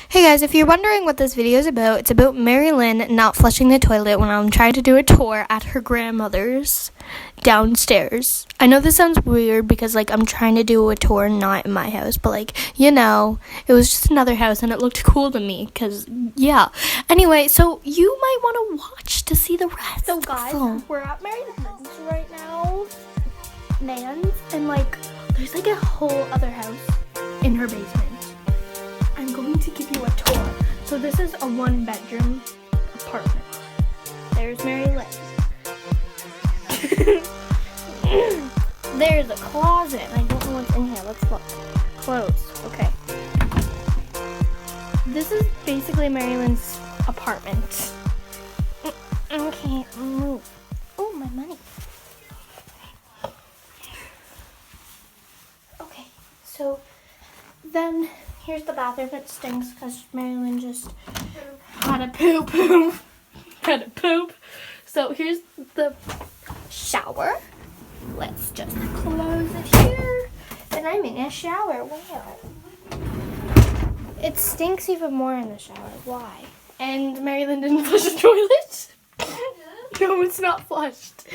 Hey guys, if you're wondering what this video is about, it's about Mary Lynn not flushing the toilet when I'm trying to do a tour at her grandmother's downstairs. I know this sounds weird because I'm trying to do a tour not in my house, but it was just another house and it looked cool to me because yeah. Anyway, so you might want to watch to see the rest. So guys, we're at Mary Lynn's right now. Nan's and there's a whole other house in her basement. I'm going to give you a tour. So this is a 1-bedroom apartment. There's Mary Lynn. There's a closet. I don't know what's in here. Let's look. Clothes. Okay. This is basically Mary Lynn's apartment. Okay, move. Oh, my money. Okay, so then here's the bathroom. It stinks because Mary Lynn just had a poop. So here's the shower. Let's just close it here. And I'm in a shower. Wow. It stinks even more in the shower. Why? And Mary Lynn didn't flush the toilet. No, it's not flushed.